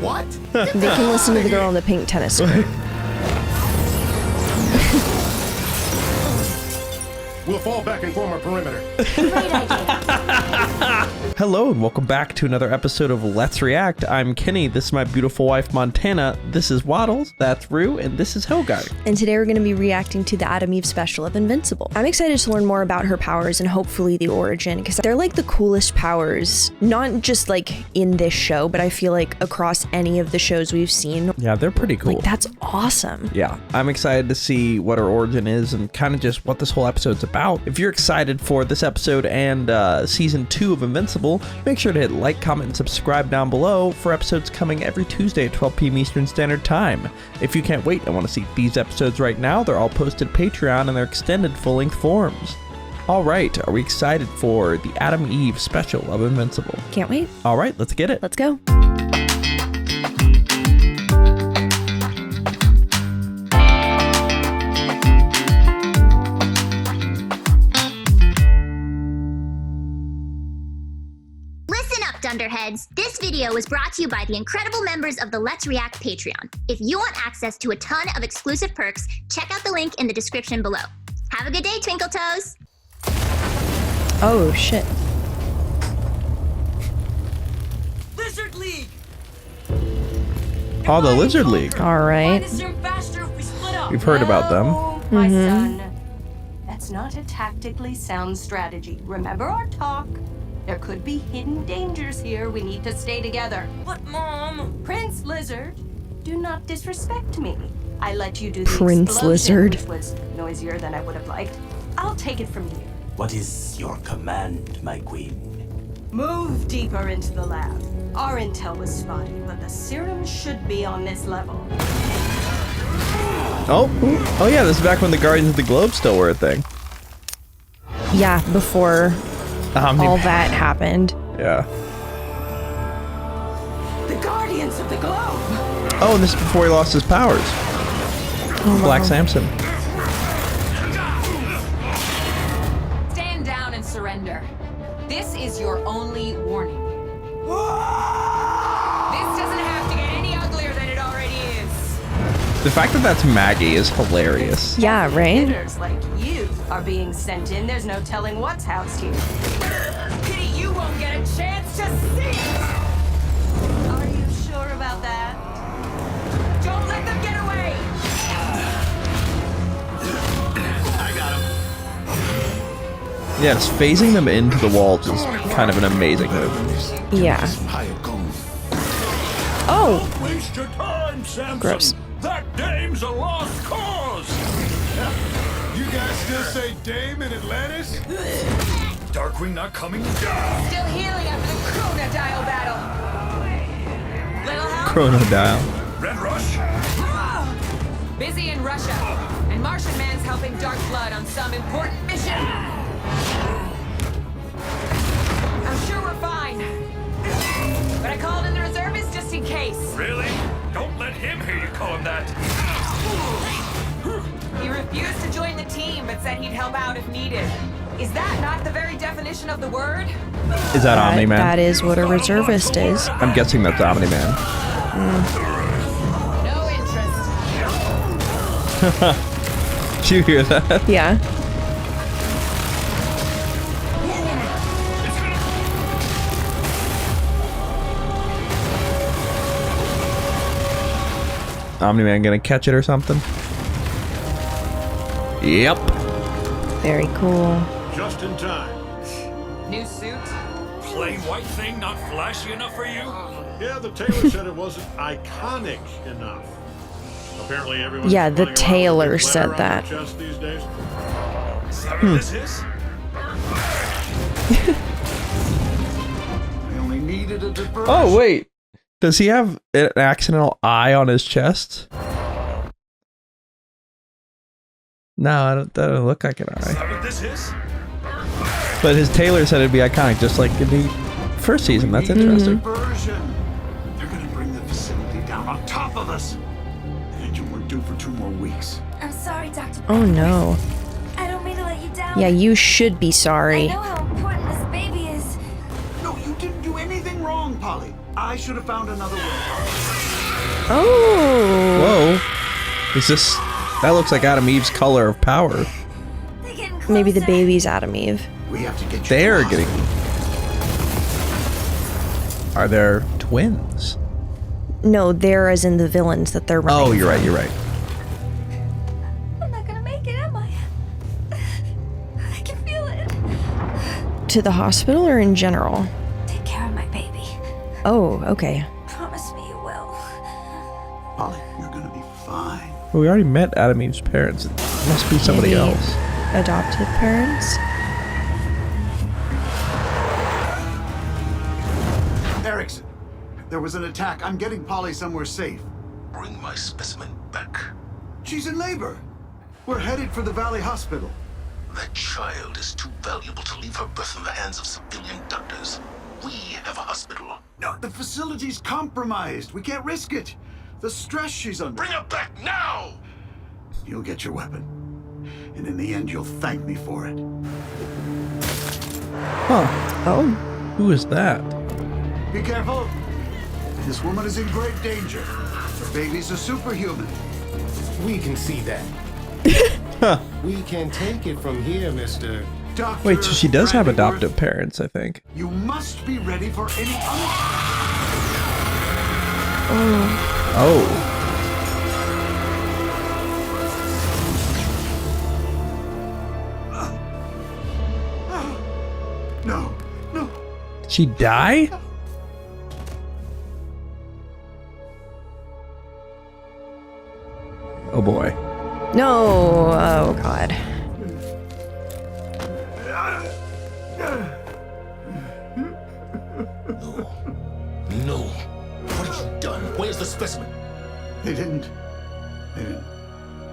What? They can listen to the girl in the pink tennis skirt. We'll fall back and form a perimeter. Great idea. Hello and welcome back to another episode of Let's React. I'm Kenny, this is my beautiful wife Montana, this is Waddles, that's Rue, and this is Hellguy. And today we're going to be reacting to the Adam Eve special of Invincible. I'm excited to learn more about her powers and hopefully the origin, because they're like the coolest powers, not just like in this show, but I feel like across any of the shows we've seen. Yeah, they're pretty cool. Like, that's awesome. Yeah, I'm excited to see what her origin is and kind of just what this whole episode's about. If you're excited for this episode and season 2 of Invincible, make sure to hit like, comment, and subscribe down below for episodes coming every Tuesday at 12 p.m. Eastern Standard Time. If you can't wait and want to see these episodes right now, they're all posted Patreon and they're extended full-length forms. All right, are we excited for the Adam Eve special of Invincible? Can't wait. All right, let's get it. Let's go. Dunderheads. This video was brought to you by the incredible members of the Let's React Patreon. If you want access to a ton of exclusive perks, check out the link in the description below. Have a good day, Twinkle Toes! Oh, shit. Lizard League! Oh, the Lizard League. All right. We've heard about them. My son, that's not a tactically sound strategy. Remember our talk? There could be hidden dangers here. We need to stay together. But, Mom... Prince Lizard, do not disrespect me. I let you do the Prince explosion, Lizard. which was noisier than I would have liked. I'll take it from here. What is your command, my queen? Move deeper into the lab. Our intel was spotty, but the serum should be on this level. Oh yeah, this is back when the Guardians of the Globe still were a thing. Yeah, before all that happened. Yeah. The Guardians of the Globe! Oh, and this is before he lost his powers. Oh, Black wow. Samson. Stand down and surrender. This is your only warning. This doesn't have to get any uglier than it already is. The fact that that's Maggie is hilarious. Yeah, right? Hitters like you are being sent in. There's no telling what's housed here. Pity you won't get a chance to see it. Are you sure about that? Don't let them get away. I got him. Yeah, just phasing them into the walls is kind of an amazing move. Yeah. Oh! Don't waste your time, Samson. Gross. That dame's a lost cause. You guys still say dame in Atlantis? Darkwing not coming down. Still healing after the Chronodile battle. Little help? Chronodile. Red Rush? Busy in Russia, and Martian Man's helping Dark Blood on some important mission. I'm sure we're fine, but I called in the reservists just in case. Really? Don't let him hear you call him that. He refused to join the team, but said he'd help out if needed. Is that not the very definition of the word? Is that Omni-Man? That is what a reservist is. I'm guessing that's Omni-Man. No interest. Did you hear that? Yeah. Omni-Man gonna catch it or something? Yep. Very cool. Just in time. New suit? Plain white thing not flashy enough for you? Yeah, the tailor said it wasn't iconic enough. Apparently everyone. Yeah, the tailor said that. These days. Is that what this is? I only needed a diversion. Oh, wait. Does he have an accidental eye on his chest? No, that doesn't look like an Is eye. that what this is? But his tailor said it'd be iconic, just like in the first season. That's interesting. Diversion. They're gonna bring the facility down on top of us. The engine we're due for 2 more weeks. I'm sorry, Dr. Oh no. I don't mean to let you down. Yeah, you should be I sorry. know how important this baby is. No, you didn't do anything wrong, Polly. I should have found another way. Oh. Whoa. Is this... That looks like Adam Eve's color of power. Maybe the baby's Adam Eve. We have to get you. They're getting... Are there twins? No, they're as in the villains that they're running. Oh, you're right, you're right. I'm not gonna make it, am I? I can feel it. To the hospital or in general? Take care of my baby. Oh, okay. Promise me you will. Polly, you're gonna be fine. Well, we already met Adam Eve's parents. It must be somebody Maybe else. Adopted parents? Erickson, there was an attack. I'm getting Polly somewhere safe. Bring my specimen back. She's in labor. We're headed for the Valley Hospital. That child is too valuable to leave her birth in the hands of civilian doctors. We have a hospital. No, the facility's compromised. We can't risk it. The stress she's under. Bring her back now! You'll get your weapon. And in the end, you'll thank me for it. Huh. Oh. Who is that? Be careful. This woman is in great danger. Her baby's a superhuman. We can see that. Huh. We can take it from here, Mr. Doctor Wait, so she does have Brandyworth, adoptive parents, I think. You must be ready for any Oh. No, no. Did she die? Oh boy. No. Oh, God. No. What have you done? Where's the specimen? They didn't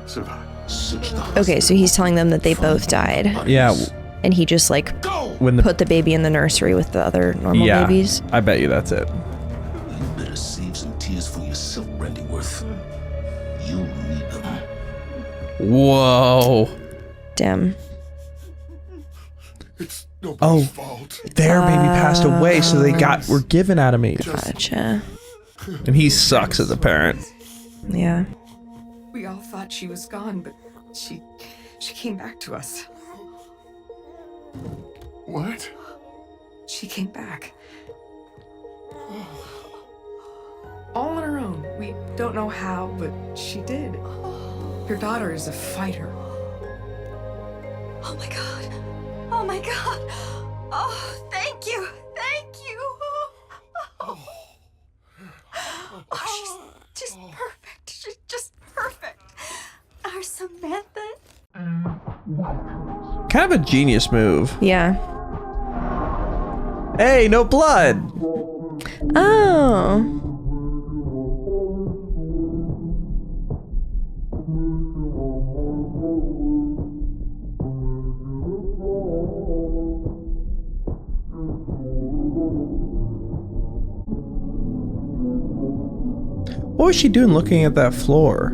survive. Search the Okay, so he's telling them that they both died. Yeah. And he just, like, Go! When the... put the baby in the nursery with the other normal Yeah. babies. I bet you that's it. You better save some tears for yourself, Brandyworth. You need them. Whoa. Damn. It's nobody's Oh. fault. Their baby passed away, so they were given Adam Eve. Gotcha. And he sucks as a parent. Yeah. We all thought she was gone, but she came back to us. What? She came back. All on her own. We don't know how, but she did. Your daughter is a fighter. Oh my god. Oh my god. Oh, thank you. Thank you. Oh, she's just perfect. She's just perfect. Our Samantha. Kind of a genius move. Yeah. Hey, no blood. Oh. What was she doing looking at that floor?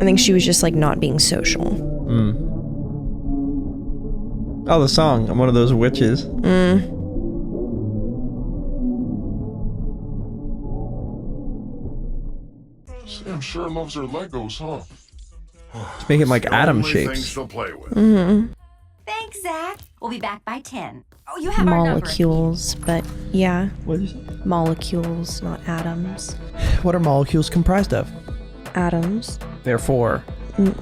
I think she was just, like, not being social. Oh, the song. I'm one of those witches. Sam sure loves her Legos, huh? It's making like atom Only things shapes. to play with. Thanks, Zach. We'll be back by 10. Oh, you have our number. Molecules, but yeah. What did you say? Molecules, not atoms. What are molecules comprised of? Atoms? Therefore,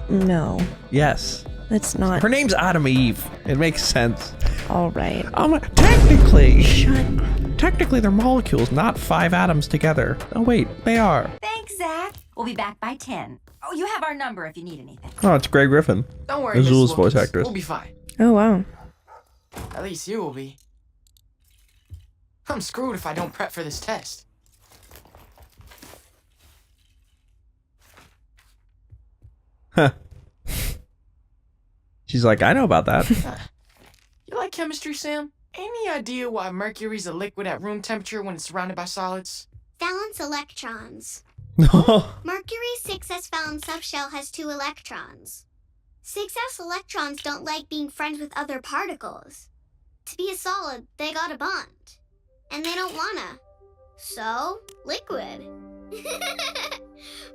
No. yes. That's not. Her name's Adam Eve. It makes sense. All right. Technically, technically they're molecules, not 5 atoms together. Oh wait, they are. Thanks, Zach. We'll be back by 10. Oh, you have our number if you need anything. Oh, it's Greg Griffin. Don't worry, Azul's Mrs. voice Wilkins. actress. We'll be fine. Oh, wow. At least you will be. I'm screwed if I don't prep for this test. Huh. She's like, I know about that. You like chemistry, Sam? Any idea why mercury's a liquid at room temperature when it's surrounded by solids? Valence electrons. No. Mercury's 6s valence subshell has 2 electrons. 6s electrons don't like being friends with other particles. To be a solid, they gotta bond. And they don't wanna. So, liquid.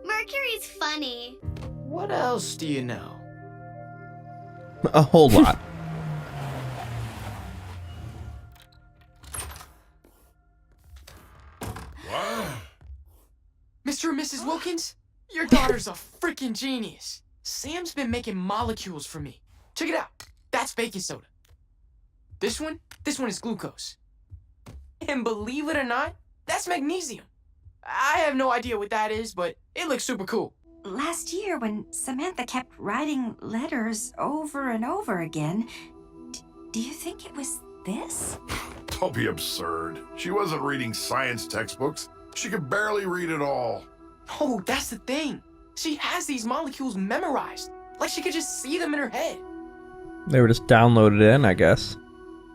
Mercury's funny. What else do you know? A whole lot. Wow. Mr. and Mrs. Wilkins, your daughter's a freaking genius. Sam's been making molecules for me. Check it out. That's baking soda. This one is glucose. And believe it or not, that's magnesium. I have no idea what that is, but it looks super cool. Last year, when Samantha kept writing letters over and over again, do you think it was this? Don't be absurd. She wasn't reading science textbooks. She could barely read at all. Oh, that's the thing. She has these molecules memorized. Like she could just see them in her head. They were just downloaded in, I guess.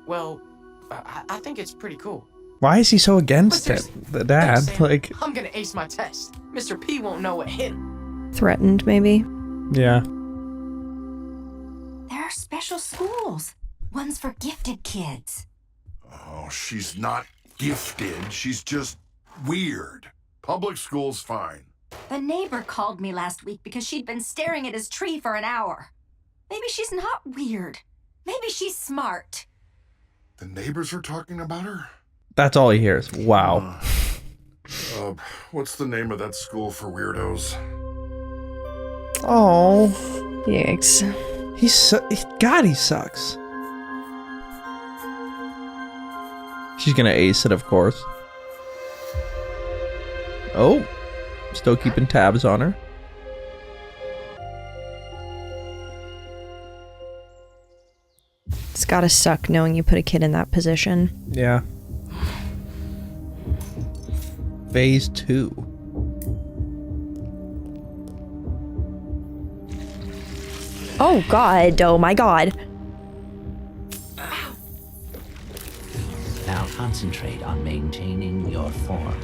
Well, I think it's pretty cool. Why is he so against it? The dad, Sam, like... I'm gonna ace my test. Mr. P won't know what hit him. Threatened, maybe? Yeah. There are special schools. One's for gifted kids. Oh, she's not gifted. She's just weird. Public school's fine. The neighbor called me last week because she'd been staring at his tree for an hour. Maybe she's not weird. Maybe she's smart. The neighbors are talking about her? That's all he hears. Wow. What's the name of that school for weirdos? Oh. Yikes. God, he sucks. She's gonna ace it, of course. Oh. Still keeping tabs on her. It's gotta suck knowing you put a kid in that position. Yeah. Phase 2. Oh god, oh my god. Now concentrate on maintaining your form.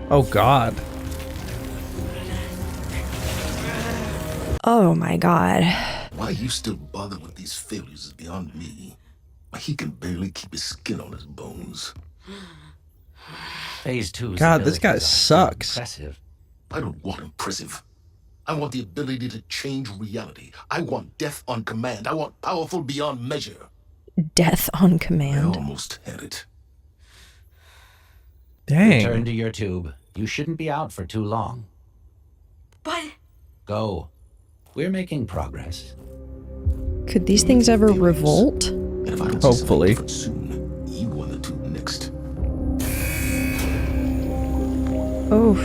Oh god. Oh my god. Why you still bother with these failures is beyond me. He can barely keep his skin on his bones. Phase 2. God, this guy sucks. Impressive. I don't want impressive. I want the ability to change reality. I want death on command. I want powerful beyond measure. Death on I command. almost had it. Dang. Return to your tube. You shouldn't be out for too long. But... Go. We're making progress. Could these things ever revolt? And if I don't Hopefully. see soon, you on the tube next. Oof.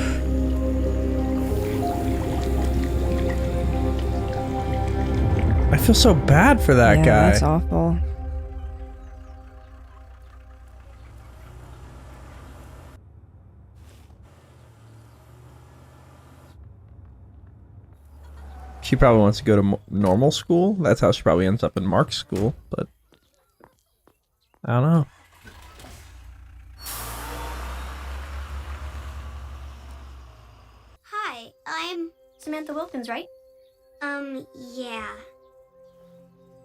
I feel so bad for that guy. That's awful. She probably wants to go to normal school. That's how she probably ends up in Mark's school, but I don't know. Hi, I'm Samantha Wilkins, right? Yeah.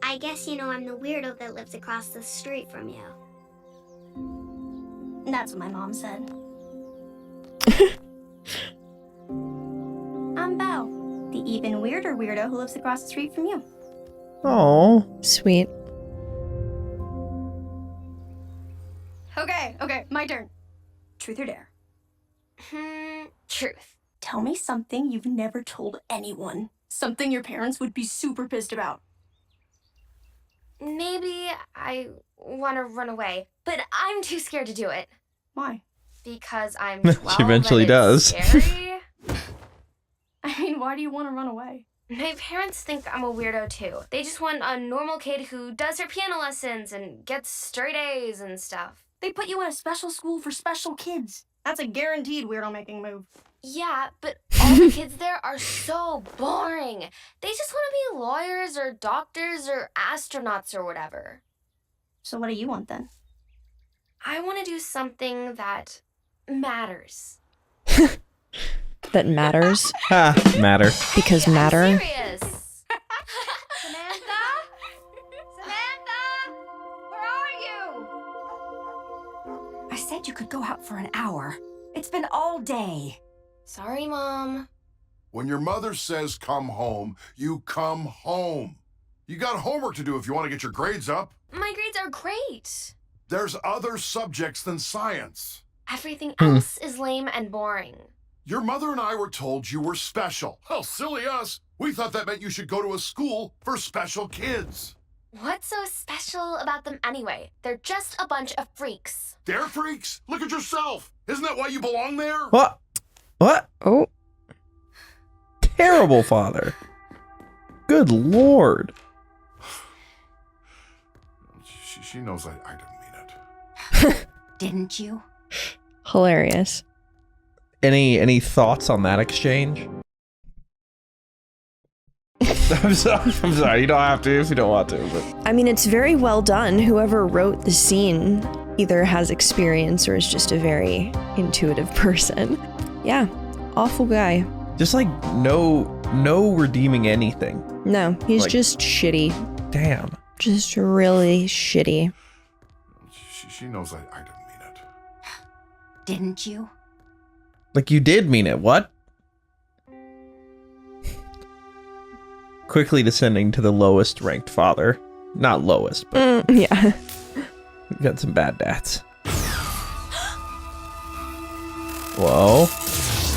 I guess you know I'm the weirdo that lives across the street from you. That's what my mom said. I'm Belle, the even weirder weirdo who lives across the street from you. Oh, sweet. Okay, my turn. Truth or dare? Truth. Tell me something you've never told anyone. Something your parents would be super pissed about. Maybe I want to run away, but I'm too scared to do it. Why? Because I'm 12 she eventually and it's does. Scary. I mean, why do you want to run away? My parents think I'm a weirdo too. They just want a normal kid who does her piano lessons and gets straight A's and stuff. They put you in a special school for special kids. That's a guaranteed weirdo-making move. Yeah, but all the kids there are so boring. They just want to be lawyers or doctors or astronauts or whatever. So what do you want then? I want to do something that matters. That matters. Ha, matter. Because Hey, matter. I'm serious. Samantha? Samantha? I said you could go out for an hour. It's been all day. Sorry, Mom. When your mother says come home, you come home. You got homework to do if you want to get your grades up. My grades are great. There's other subjects than science. Everything else is lame and boring. Your mother and I were told you were special. Hell, silly us. We thought that meant you should go to a school for special kids. What's so special about them anyway? They're just a bunch of freaks. They're freaks? Look at yourself. Isn't that why you belong there? What? What? Oh. Terrible father. Good Lord. She knows I didn't mean it. Didn't you? Hilarious. Any thoughts on that exchange? I'm sorry. You don't have to if you don't want to. But. I mean, it's very well done. Whoever wrote the scene either has experience or is just a very intuitive person. Yeah, awful guy. Just like no redeeming anything. No, he's like, just shitty. Damn. Just really shitty. She knows I didn't mean it. Didn't you? Like you did mean it. What? Quickly descending to the lowest ranked father. Not lowest, but yeah. Got some bad dads. Whoa.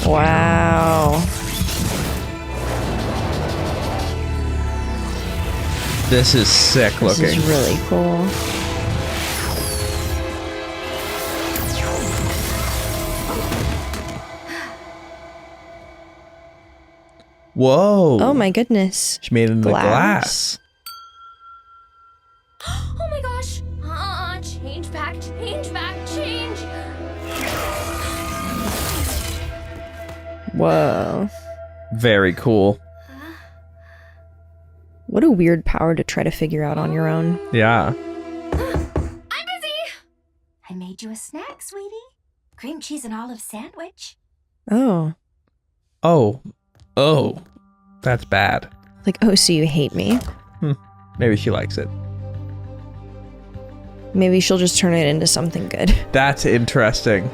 Wow. This is sick looking. This is really cool. Whoa. Oh my goodness. She made it in the glass. Oh my gosh. Change back, change. Whoa. Very cool. What a weird power to try to figure out on your own. Yeah. I'm busy. I made you a snack, sweetie. Cream cheese and olive sandwich. Oh. Oh. That's bad. Like, oh, so you hate me? Maybe she likes it. Maybe she'll just turn it into something good. That's interesting.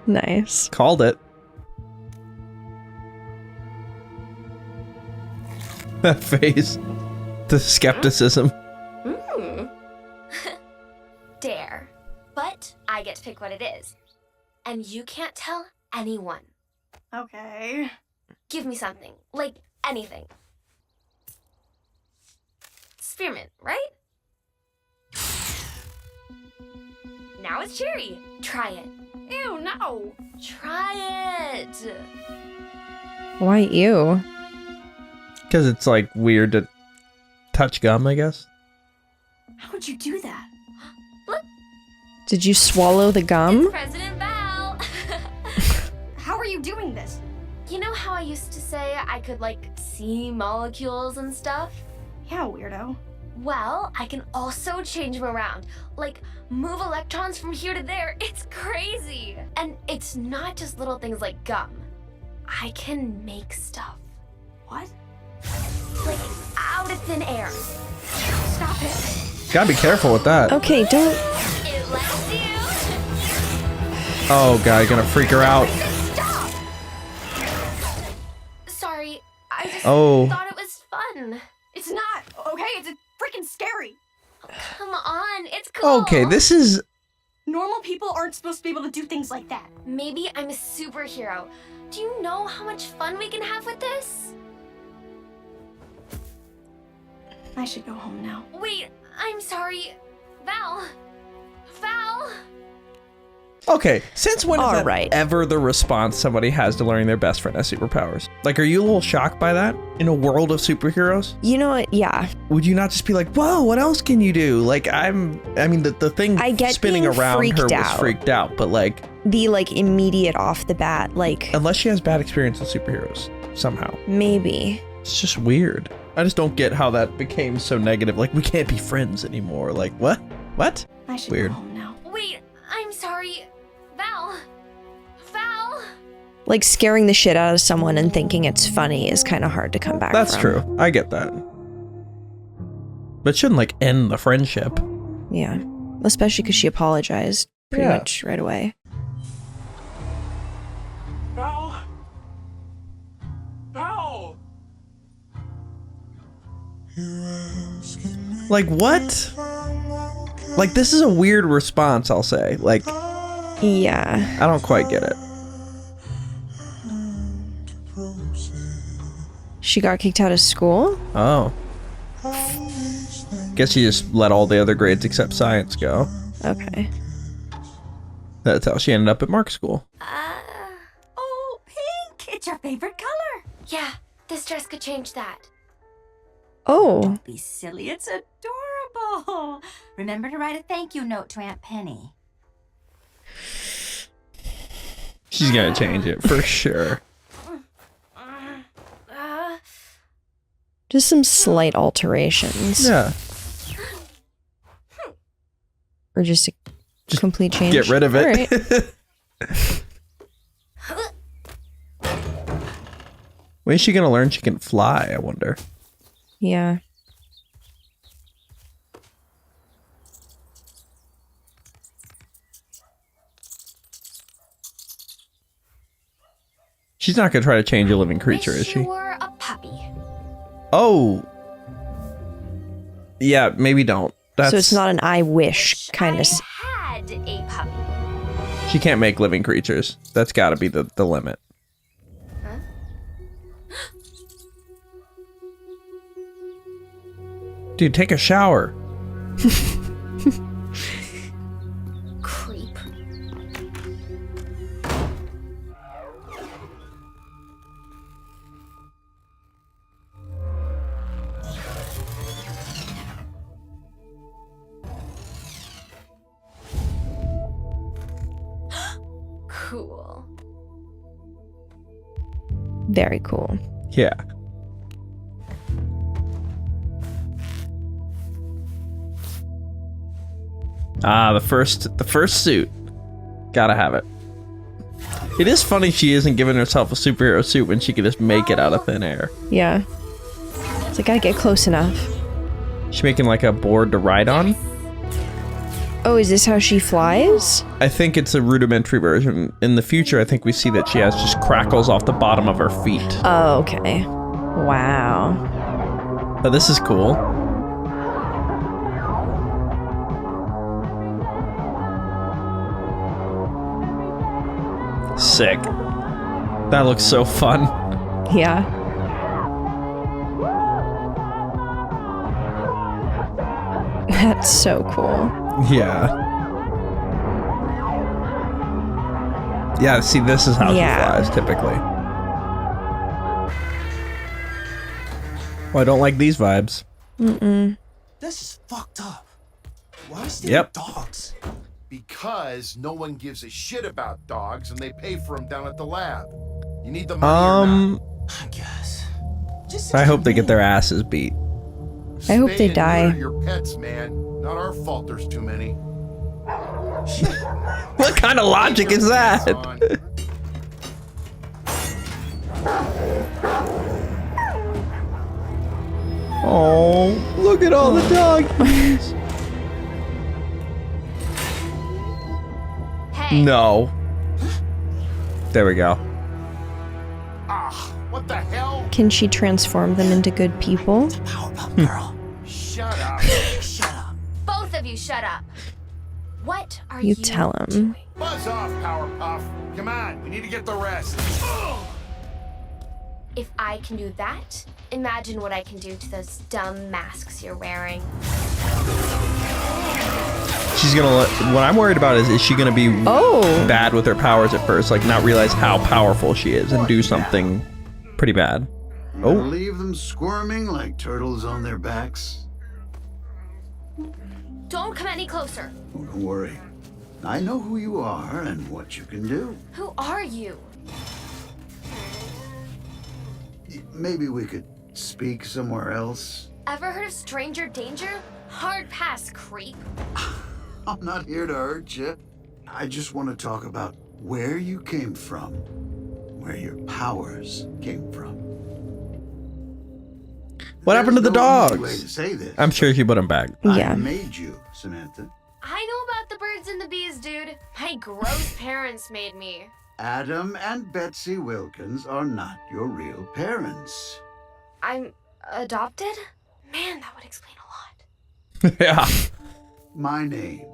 Nice. Called it. That face. The skepticism. Dare. But I get to pick what it is. And you can't tell anyone. Okay. Give me something. Like anything. Spearmint, right? Now it's cherry. Try it. Ew, no. Try it. Why you? Because it's like weird to touch gum, I guess. How would you do that? Did you swallow the gum? It's President Val. How are you doing this? You know how I used to say I could, like, see molecules and stuff? Yeah, weirdo. Well, I can also change them around. Like, move electrons from here to there. It's crazy. And it's not just little things like gum. I can make stuff. What? Like, out of thin air. Stop it. Gotta be careful with that. Okay, don't... It lets you. Oh, God, you're gonna freak her out. Stop! Sorry, I just thought it was fun. It's not, okay? It's freaking scary. Come on, it's cool. Okay, this is... Normal people aren't supposed to be able to do things like that. Maybe I'm a superhero. Do you know how much fun we can have with this? I should go home now. Wait, I'm sorry. Val. Okay, since when is that Alright. ever the response somebody has to learning their best friend has superpowers? Like, are you a little shocked by that? In a world of superheroes? You know what? Yeah. Would you not just be like, whoa, what else can you do? Like, I mean, the thing I get spinning being around her freaked was out. freaked out, but like... The, like, immediate off the bat, like... Unless she has bad experience with superheroes, somehow. Maybe. It's just weird. I just don't get how that became so negative. Like, we can't be friends anymore. Like, what? What? I should Weird. go home now. Wait, I'm sorry. Val. Like, scaring the shit out of someone and thinking it's funny is kind of hard to come back That's from. true. I get that. But shouldn't, like, end the friendship. Yeah. Especially because she apologized pretty much right away. Val? Val? Like, what? Like, this is a weird response, I'll say. Like, yeah. I don't quite get it. She got kicked out of school? Oh. Guess she just let all the other grades except science go. Okay. That's how she ended up at Mark School. Oh, pink! It's your favorite color. Yeah, this dress could change that. Oh. Don't be silly. It's adorable. Remember to write a thank you note to Aunt Penny. She's gonna change it for sure. Just some slight alterations. Yeah. Or just a complete change. Get rid of it. All right. When is she gonna learn she can fly, I wonder? Yeah. She's not gonna try to change a living creature, is she? You were a puppy. Oh. Yeah, maybe don't. So it's not an I wish kind of. Had a puppy. She can't make living creatures. That's gotta be the limit. Huh? Dude, take a shower. Creep. Cool. Very cool. Yeah. Ah, the first suit. Gotta have it. It is funny she isn't giving herself a superhero suit when she can just make it out of thin air. Yeah. It's like, gotta get close enough. She's making like a board to ride on. Oh, is this how she flies? I think it's a rudimentary version. In the future, I think we see that she has just crackles off the bottom of her feet. Oh, okay. Wow. But this is cool. Sick. That looks so fun. Yeah. That's so cool. Yeah. Yeah, see, this is how she flies, typically. Well, I don't like these vibes. Mm-mm. This is fucked up. Why is there Yep. dogs? Because no one gives a shit about dogs and they pay for them down at the lab. You need the money or not? I guess. I hope they get their asses beat. I hope Spay they and die. neuter your pets, man. Not our fault there's too many. What kind of logic is that? Oh, look at all the doggies. Hey. No. There we go. Ah, what the hell? Can she transform them into good people? Shut up. Shut up. Both of you shut up. What are You tell him. Buzz off, Powerpuff. Come on, we need to get the rest. If I can do that, imagine what I can do to those dumb masks you're wearing. She's gonna what I'm worried about is she gonna be bad with her powers at first, like not realize how powerful she is and do something pretty bad. Oh. Leave them squirming like turtles on their backs. Don't come any closer. Oh, don't worry. I know who you are and what you can do. Who are you? Maybe we could speak somewhere else. Ever heard of stranger danger? Hard pass, creep. I'm not here to hurt you. I just want to talk about where you came from, where your powers came from. What happened to the There's no easy way dogs? to say this. I'm sure she put them back. Yeah. I made you, Samantha. I know about the birds and the bees, dude. My gross parents made me. Adam and Betsy Wilkins are not your real parents. I'm adopted? Man, that would explain a lot. Yeah. My name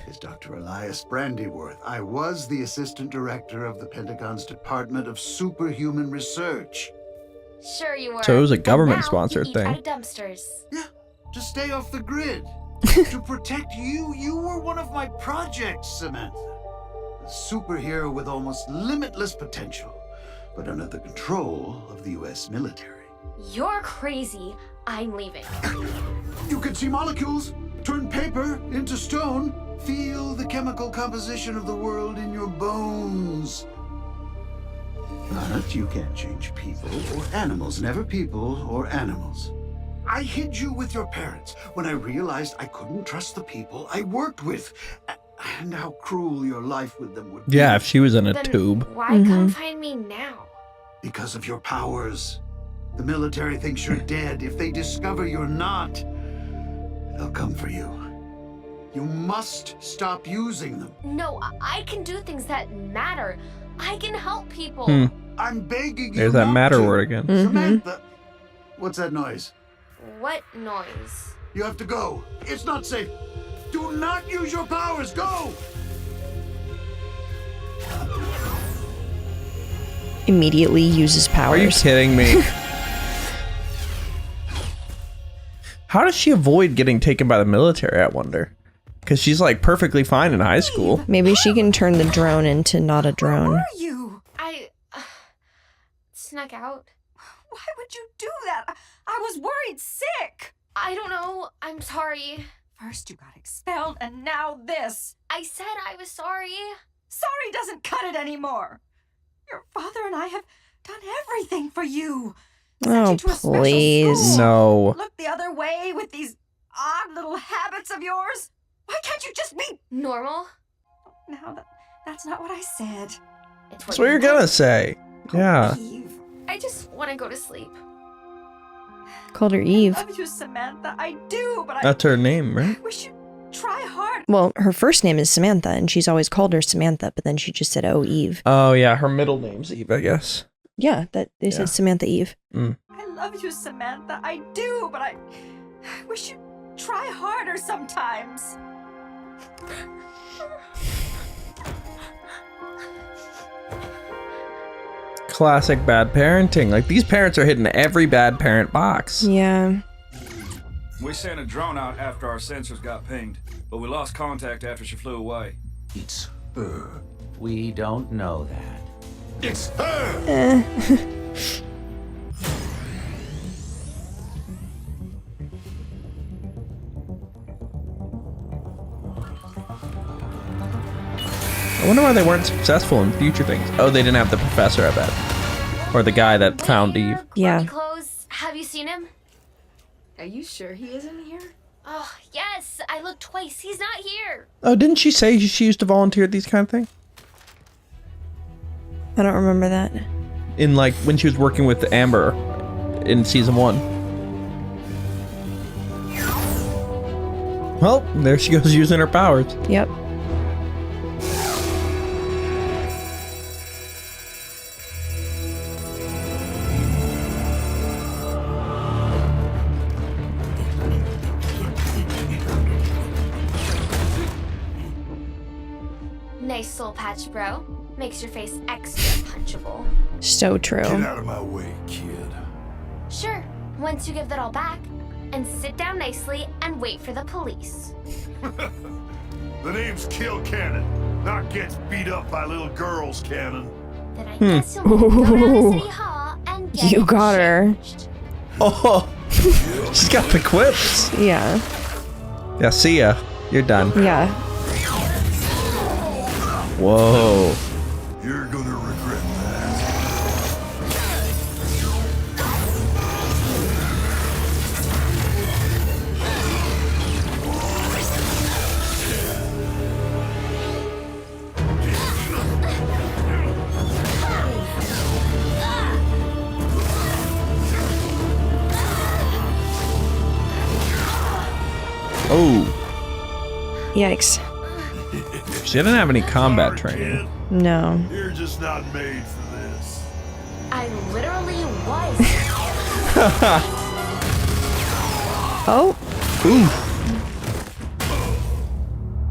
is Dr. Elias Brandyworth. I was the assistant director of the Pentagon's Department of Superhuman Research. Sure you were. So it was a And government-sponsored now you eat thing. out of dumpsters. Yeah, to stay off the grid. To protect you, you were one of my projects, Samantha. A superhero with almost limitless potential, but under the control of the US military. You're crazy. I'm leaving. You can see molecules, turn paper into stone, feel the chemical composition of the world in your bones. But you can't change people or animals, never people or animals. I hid you with your parents when I realized I couldn't trust the people I worked with, and how cruel your life with them would be. Yeah, if she was in a Then tube. why come find me now? Because of your powers. The military thinks you're dead. If they discover you're not, they'll come for you. You must stop using them. No, I can do things that matter. I can help people. I'm begging you. There's that not matter to. word again. Samantha, what's that noise? What noise? You have to go. It's not safe. Do not use your powers. Go! Immediately uses powers. Are you kidding me? How does she avoid getting taken by the military, I wonder? Because she's like perfectly fine in high school. Maybe she can turn the drone into not a drone. You? I snuck out. Why would you do that? I was worried sick. I don't know. I'm sorry. First you got expelled, and now this. I said I was sorry. Sorry doesn't cut it anymore. Your father and I have done everything for you. Oh, please. No. Look the other way with these odd little habits of yours. Why can't you just be normal? Now that's not what I said. That's what you're gonna say. Yeah. I just want to go to sleep. Called her Eve. I love you, Samantha. I do, but That's her name, right? I wish you'd try hard. Well, her first name is Samantha, and she's always called her Samantha, but then she just said, oh, Eve. Oh, yeah. Her middle name's Eve, I guess. Yeah, that they Yeah. said Samantha Eve. Mm. I love you, Samantha. I do, but I wish you'd try harder sometimes. Classic bad parenting. Like, these parents are hitting every bad parent box. Yeah. We sent a drone out after our sensors got pinged, but we lost contact after she flew away. It's her. We don't know that. It's her! I wonder why they weren't successful in future things. Oh, they didn't have the professor, I bet. Or the guy that found Eve. Yeah. Clothes. Have you seen him? Are you sure he isn't here? Oh, yes. I looked twice. He's not here. Oh, didn't she say she used to volunteer at these kind of things? I don't remember that. In, like, when she was working with Amber in season 1. Well, there she goes using her powers. Yep. Nice soul patch, bro. Makes your face extra punchable. So true. Get out of my way, kid. Sure, once you give that all back, and sit down nicely and wait for the police. The name's Kill Cannon, not gets beat up by little girls, Cannon. Then I guess you'll need to go down to City Hall and get You got her. Oh, she's got the quips. Yeah. Yeah, see ya. You're done. Yeah. Whoa. You're gonna regret that. Oh. Yikes. She didn't have any combat training. No. You're just not made for this. I literally was. Oh.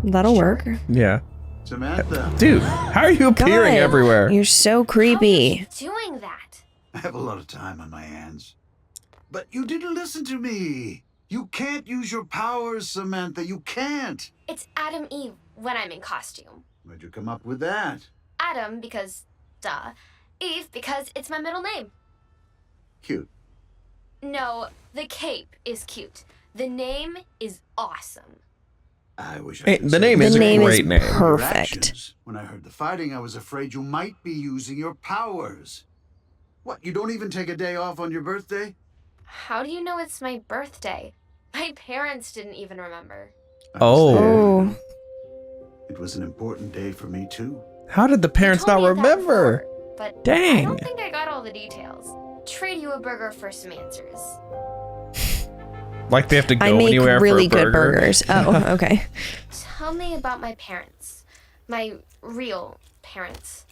Ooh. That'll work. Yeah. Samantha. Dude, how are you appearing God, everywhere? You're so creepy. Doing that. I have a lot of time on my hands. But you didn't listen to me. You can't use your powers, Samantha. You can't. It's Adam Eve when I'm in costume. Where'd you come up with that? Adam because, duh. Eve because it's my middle name. Cute. No, the cape is cute. The name is awesome. I wish I Hey, could the say name is a great name. Your Perfect. actions. When I heard the fighting, I was afraid you might be using your powers. What, you don't even take a day off on your birthday? How do you know it's my birthday? My parents didn't even remember. Oh. It was an important day for me, too. How did the parents not remember? But Dang. I don't think I got all the details. Trade you a burger for some answers. Like they have to go I make anywhere really for a good burger? burgers. Oh, okay. Tell me about my parents. My real parents.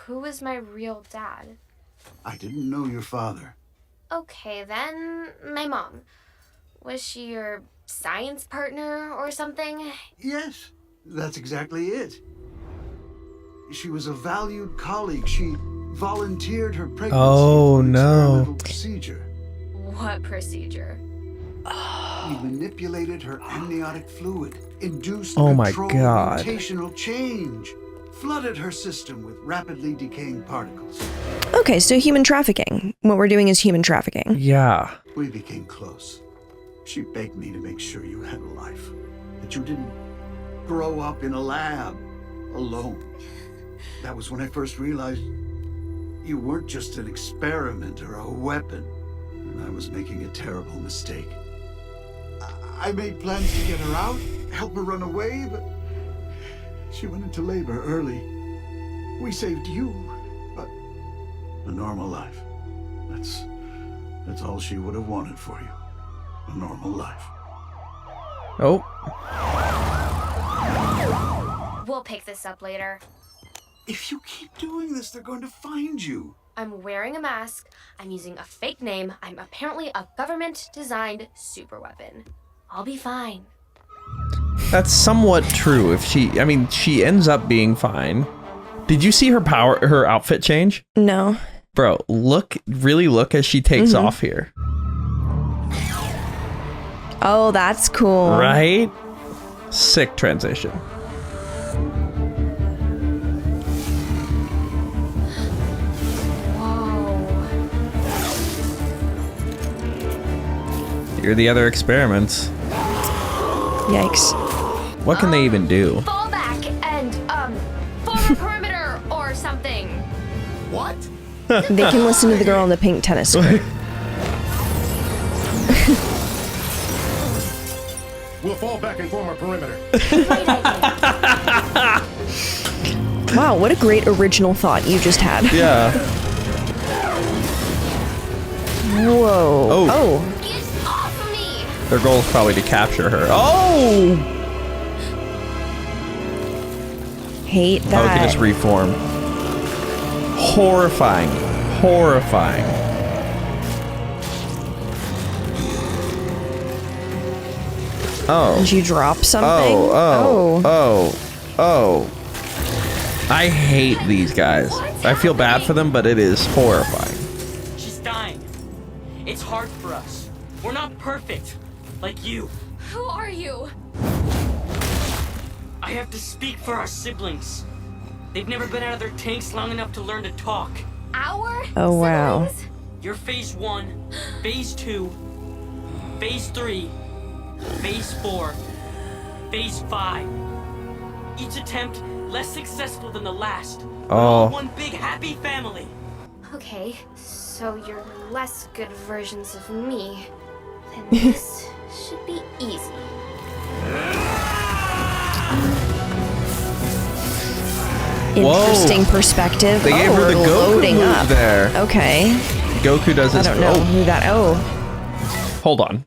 Who is my real dad? I didn't know your father. Okay, then my mom. Was she your science partner or something? Yes, that's exactly it. She was a valued colleague. She volunteered her pregnancy Oh, for no. experimental procedure. What procedure? We manipulated her amniotic fluid, induced Oh my controlled God. mutational change, flooded her system with rapidly decaying particles. Okay, so human trafficking. What we're doing is human trafficking. Yeah. We became close. She begged me to make sure you had a life, that you didn't grow up in a lab alone. That was when I first realized you weren't just an experiment or a weapon, and I was making a terrible mistake. I made plans to get her out, help her run away, but she went into labor early. We saved you, but a normal life. That's all she would have wanted for you. A normal life. Oh. We'll pick this up later. If you keep doing this, they're going to find you. I'm wearing a mask. I'm using a fake name. I'm apparently a government-designed superweapon. I'll be fine. That's somewhat true. She ends up being fine. Did you see her outfit change? No. Bro, really look as she takes off here. Oh, that's cool. Right? Sick transition. You're the other experiments. Yikes. What can they even do? Fall back and, form a perimeter or something. What? They can listen to the girl in the pink tennis skirt. We'll fall back and form a perimeter. Wow, what a great original thought you just had. Yeah. Whoa. Oh. Get off of me! Their goal is probably to capture her. Oh! Hate Oh, it that. can just reform. Horrifying. Horrifying. Oh. Did you drop something? Oh. I hate these guys. I feel bad for them, but it is horrifying. She's dying. It's hard for us. We're not perfect, like you. Who are you? I have to speak for our siblings. They've never been out of their tanks long enough to learn to talk. Our Oh, wow. siblings? You're phase 1, phase 2, phase 3, phase 4, phase 5. Each attempt less successful than the last. We're all one big happy family. Okay, so you're less good versions of me. Then this should be easy. Interesting perspective. They gave her the we're Goku loading move up. there. Okay. Goku does I this. don't know who that. Oh. Hold on.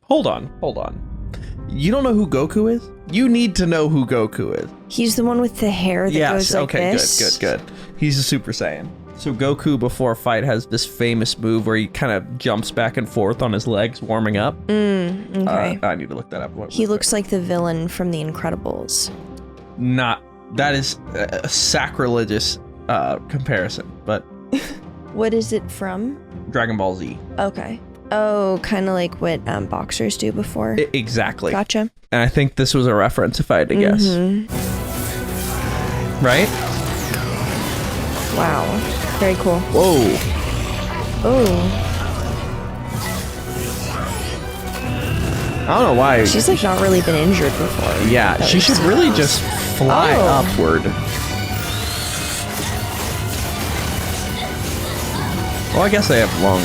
You don't know who Goku is? You need to know who Goku is. He's the one with the hair that goes like this? Yes, okay, good. He's a Super Saiyan. So Goku, before a fight, has this famous move where he kind of jumps back and forth on his legs, warming up. Okay. I need to look that up. He looks like the villain from The Incredibles. That is a sacrilegious comparison, but... What is it from? Dragon Ball Z. Okay. Oh, kind of like what boxers do before? Exactly. Gotcha. And I think this was a reference, if I had to guess. Right? Wow. Very cool. Whoa. Oh. I don't know why. She's like not really been injured before. Yeah, she should really just fly upward. Well, I guess they have long,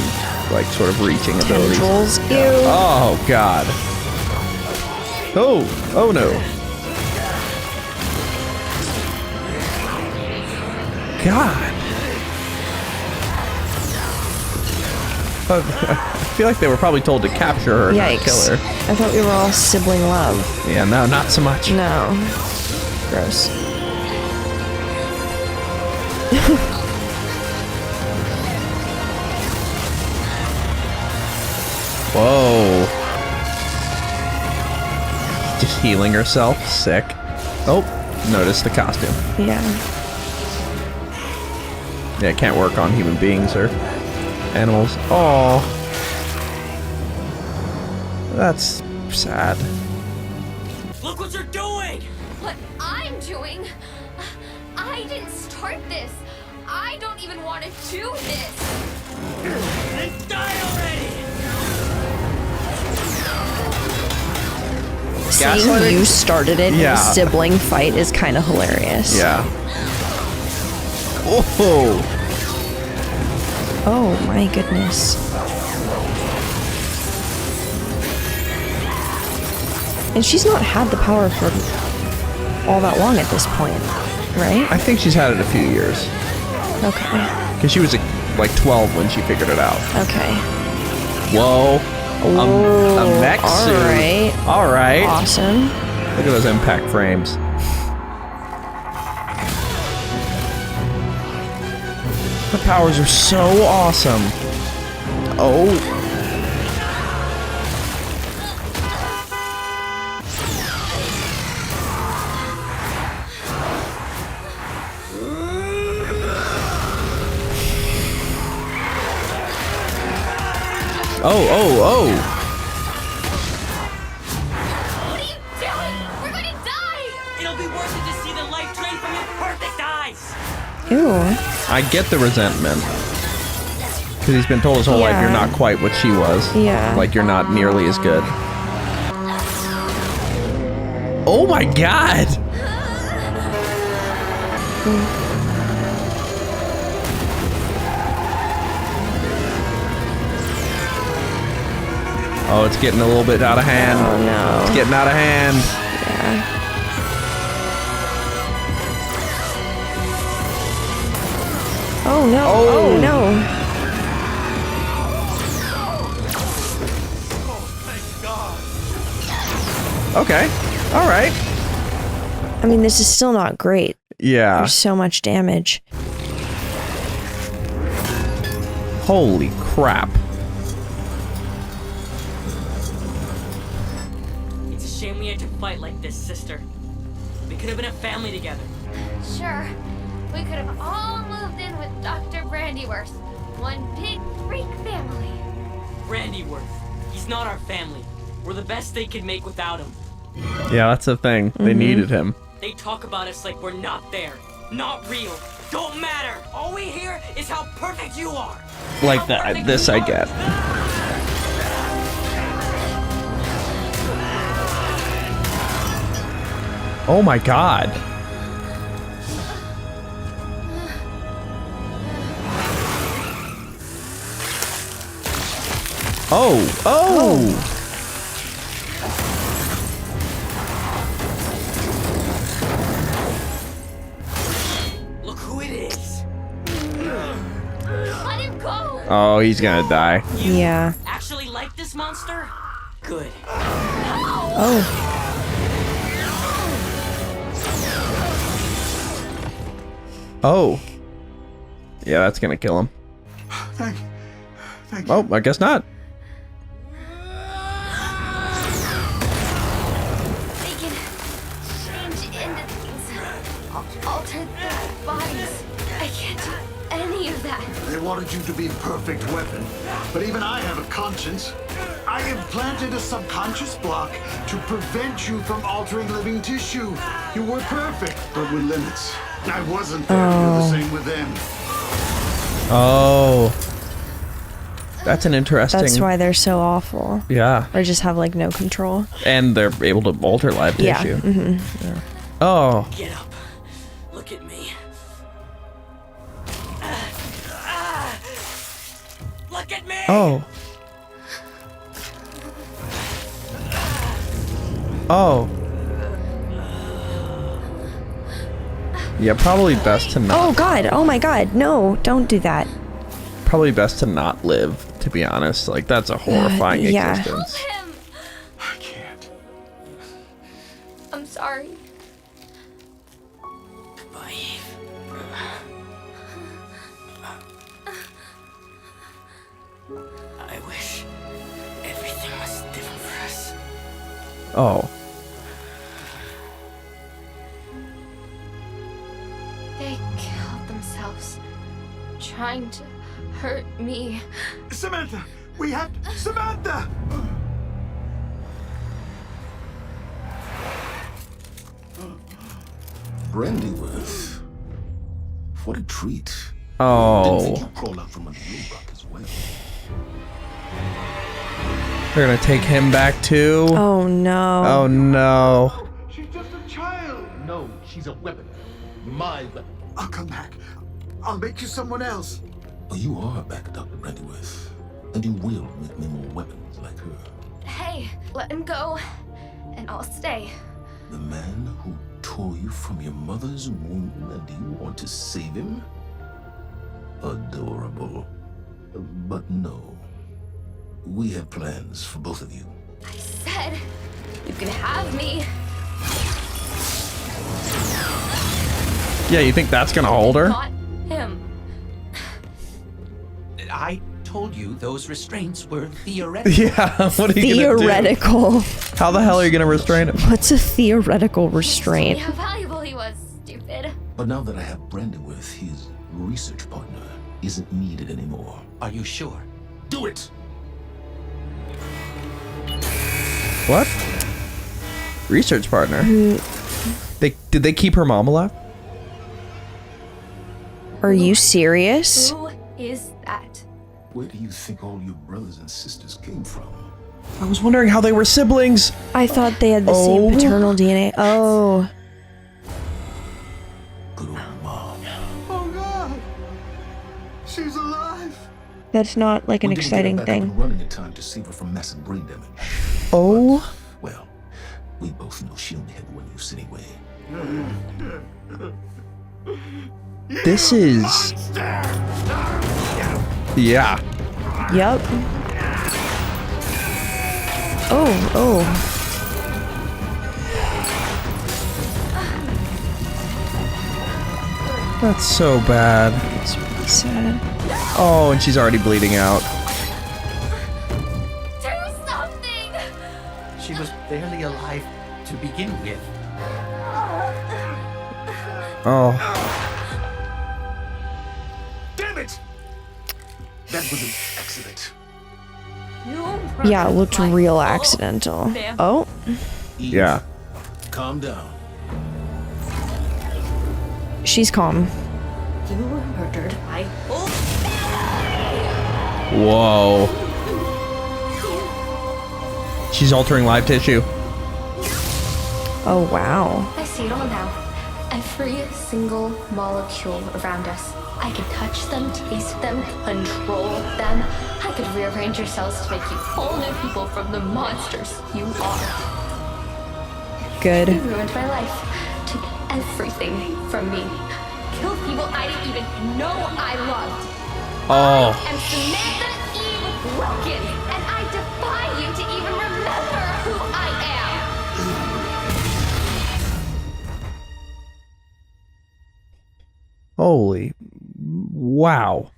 like, sort of reaching abilities. Tendrils. Ew. Oh, God. Oh no. God. I feel like they were probably told to capture her, not kill her. I thought we were all sibling love. Yeah, no, not so much. No. Gross. Whoa. Just healing herself. Sick. Oh, notice the costume. Yeah. Yeah, it can't work on human beings or animals. Oh. That's sad. Look what you're doing! What I'm doing? I didn't start this. I don't even want to do this. Then die already! Seeing you started it in a sibling fight is kind of hilarious. Yeah. Whoa. Oh my goodness. And she's not had the power for all that long at this point, right? I think she's had it a few years. Okay. Because she was like 12 when she figured it out. Okay. Whoa. A mech suit. All right. Awesome. Look at those impact frames. Her powers are so awesome. Oh. Oh. What are you doing? We're gonna die! It'll be worth it to see the light drain from your perfect eyes! Ew. I get the resentment. Because he's been told his whole life you're not quite what she was. Yeah. Like you're not nearly as good. Oh my god! Oh, it's getting a little bit out of hand. Oh no. It's getting out of hand. Yeah. Oh no. Oh no. Okay. All right. I mean, this is still not great. Yeah. There's so much damage. Holy crap. It's a shame we had to fight like this, sister. We could have been a family together. Sure. We could have all moved in with Dr. Brandyworth. One big freak family. Brandyworth. He's not our family. We're the best they could make without him. Yeah, that's the thing. They needed him. They talk about us like we're not there. Not real. Don't matter. All we hear is how perfect you are. Like that. This I get. Oh my god. Oh. Look who it is. Let him go. Oh, he's gonna die. Yeah. Actually like this monster? good. Oh. Oh. Yeah, that's gonna kill him. Thank you. Oh, I guess not. They can change into things, alter their bodies. I can't do any of that. They wanted you to be a perfect weapon, but even I have a conscience. I implanted a subconscious block to prevent you from altering living tissue. You were perfect, but with limits. I wasn't there. You're the same with them. Oh. That's an interesting... That's why they're so awful. Yeah. Or just have like no control. And they're able to alter live tissue. Mm-hmm. Yeah. Oh. Get up. Look at me. Look at me! Oh. Oh. Yeah, probably best to not. Oh god, oh my god, no, don't do that. Probably best to not live, to be honest. Like, that's a horrifying yeah. existence. Help him! I can't. I'm sorry. Goodbye, I wish everything was different for us. Oh. They killed themselves, trying to hurt me. Samantha! We have... Samantha! Brandyworth. What a treat. Didn't Oh. think you'd crawl out from under your rock as well. They're gonna take him back too. Oh no. Oh no. She's just a child. No, she's a weapon. My weapon. I'll come back. I'll make you someone else. Oh, you are back, Dr. Brandyworth. And you will make me more weapons like her. Hey, let him go, and I'll stay. The man who tore you from your mother's womb, and you want to save him? Adorable. But no. We have plans for both of you. I said, you can have me. Yeah, you think that's gonna hold her? Not him. I told you those restraints were theoretical. Yeah, what are you Theoretical. gonna do? How the hell are you gonna restrain him? What's a theoretical restraint? See how valuable he was, stupid. But now that I have Brandyworth, his research partner isn't needed anymore. Are you sure? Do it! What? Research partner? Did they keep her mom alive? Are you serious? Who is that? Where do you think all your brothers and sisters came from? I was wondering how they were siblings. I thought they had the same paternal DNA. Oh. Good old mom. Oh God! She's alive! That's not like an We didn't exciting get her back up thing. and running in time to save her from massive brain damage. Oh. Well, we both know she only had one use anyway. This is... Yeah. Yup. Oh, oh. That's so bad. It's really sad. Oh, and she's already bleeding out. Do something! She was barely alive to begin with. Oh. Damn it! That was an accident. Yeah, it looked real accidental. Oh. Yeah. Calm down. She's calm. You murdered my whole Whoa. She's altering live tissue. Oh, wow. I see it all now. Every single molecule around us. I could touch them, taste them, control them. I could rearrange your cells to make you whole new people from the monsters you are. Good. You ruined my life. Took everything from me. Killed people I didn't even know I loved. Oh. I am Samantha Eve Wilkins, and I defy you to even remember who I am! Holy. Wow.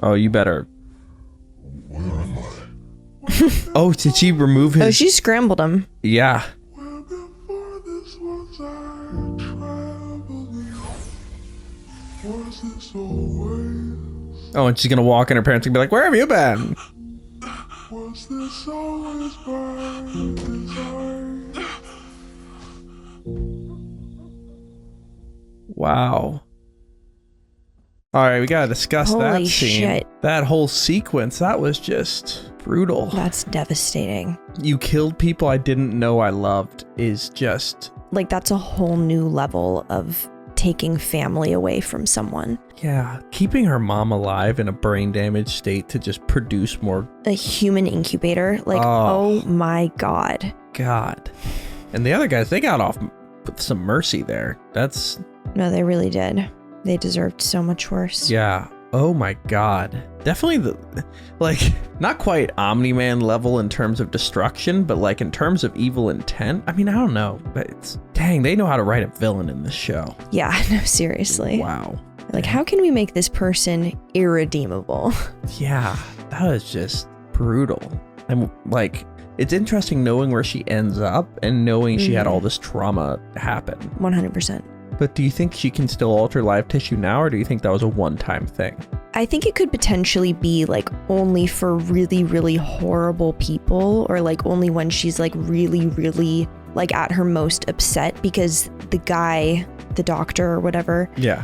Oh, you better. Oh, did she remove his? Oh, she scrambled him. Yeah. Oh, and she's gonna walk in, her parents are gonna be like, "Where have you been?" Wow. All right, we gotta discuss that Holy scene. shit. That whole sequence, that was just brutal. That's devastating. You killed people I didn't know I loved is just... Like, that's a whole new level of taking family away from someone. Yeah, keeping her mom alive in a brain damaged state to just produce more... A human incubator. Like, oh my God. God. And the other guys, they got off with some mercy there. That's... No, they really did. They deserved so much worse. Yeah. Oh my God. Definitely the, like, not quite Omni-Man level in terms of destruction, but like in terms of evil intent. I mean, I don't know, but it's, dang, they know how to write a villain in this show. Yeah, no, seriously. Wow. Like, how can we make this person irredeemable? Yeah, that was just brutal. And like, it's interesting knowing where she ends up and knowing she had all this trauma happen. 100%. But do you think she can still alter live tissue now, or do you think that was a one-time thing? I think it could potentially be like only for really, really horrible people, or like only when she's like really, really like at her most upset, because the guy, the doctor or whatever, yeah,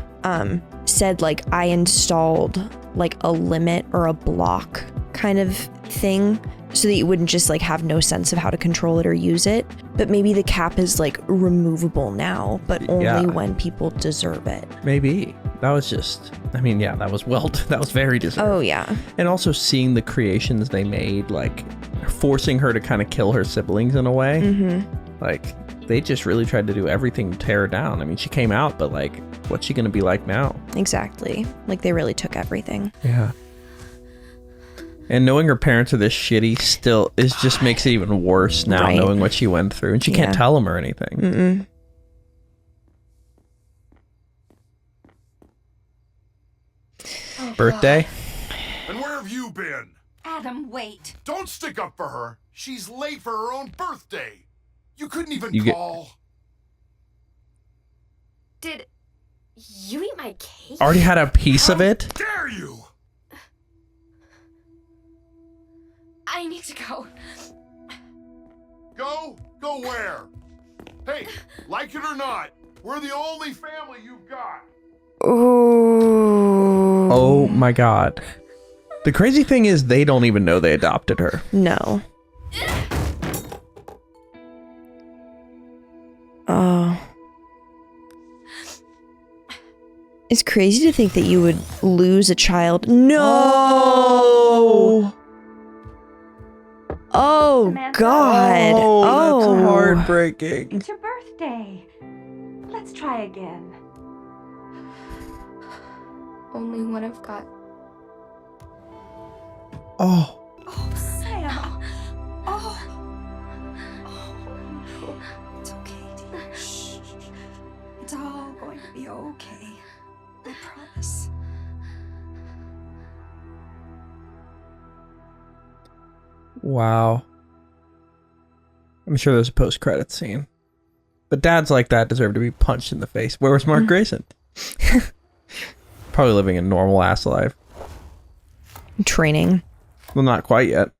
said like I installed like a limit or a block kind of thing, so that you wouldn't just like have no sense of how to control it or use it. But maybe the cap is like removable now, but only when people deserve it. Maybe. That was just, I mean, yeah, that was that was very deserved. Oh yeah. And also seeing the creations they made, like forcing her to kind of kill her siblings in a way. Like they just really tried to do everything to tear her down. I mean, she came out, but like, what's she gonna be like now? Exactly. Like they really took everything. Yeah. And knowing her parents are this shitty still is just makes it even worse now, knowing what she went through. And she can't tell them or anything. Birthday? And where have you been? Adam, wait. Don't stick up for her. She's late for her own birthday. You couldn't even You call. Did you eat my cake? Already had a piece of it? Dare you? I need to go. Go? Go where? Hey, like it or not, we're the only family you've got. Oh my God. The crazy thing is they don't even know they adopted her. No. Oh. It's crazy to think that you would lose a child. No! Oh, God. Oh, that's heartbreaking. It's your birthday. Let's try again. Only one I've got. Oh. Oh, Sam. Oh. Oh, no. It's okay, dear. Shh. It's all going to be okay. I promise. Wow. I'm sure there's a post-credit scene. But dads like that deserve to be punched in the face. Where was Mark Grayson? Probably living a normal-ass life. Training. Well, not quite yet.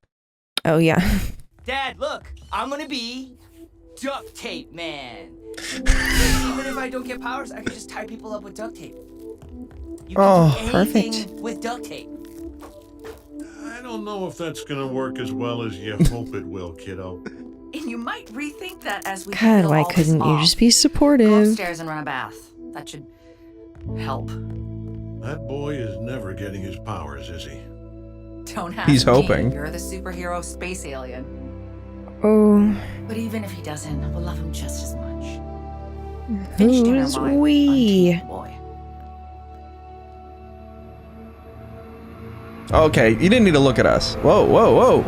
Oh, yeah. Dad, look, I'm gonna be duct tape man. Even if I don't get powers, I can just tie people up with duct tape. You can do anything with duct tape. I don't know if that's gonna work as well as you hope it will, kiddo. And you might rethink that as we God, peel why all this couldn't you off. just be Go supportive? upstairs and run a bath. That should help. That boy is never getting his powers, is he? Don't have He's me. hoping. You're the superhero space alien. Oh, But even if he doesn't, we'll love him just as much. Finish dinner who's while I we? untape the boy. Okay, you didn't need to look at us. Whoa, whoa, whoa.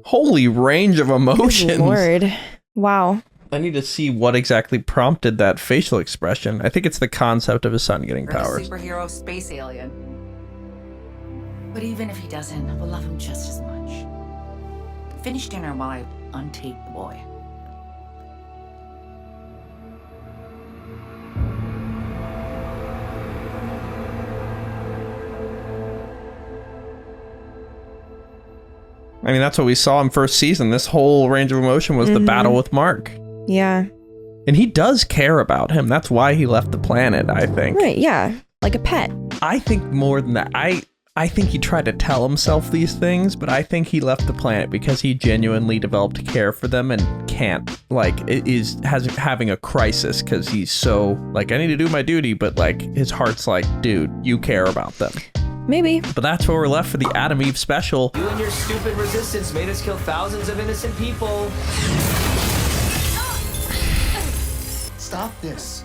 Holy range of emotions. Good Lord. Wow. I need to see what exactly prompted that facial expression. I think it's the concept of his son getting You're powers. the superhero space alien. But even if he doesn't, we'll love him just as much. Finish dinner while I untape the boy. I mean, that's what we saw in first season. This whole range of emotion was the battle with Mark. Yeah. And he does care about him. That's why he left the planet, I think. Right, yeah. Like a pet. I think more than that. I think he tried to tell himself these things, but I think he left the planet because he genuinely developed care for them and can't, like, having a crisis because he's so, like, I need to do my duty, but, like, his heart's like, dude, you care about them. Maybe. But that's where we're left for the Adam Eve special. You and your stupid resistance made us kill thousands of innocent people. Stop this,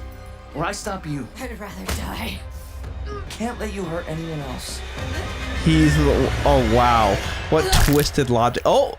or I stop you. I'd rather die. Can't let you hurt anyone else. Oh wow, what twisted logic. Oh,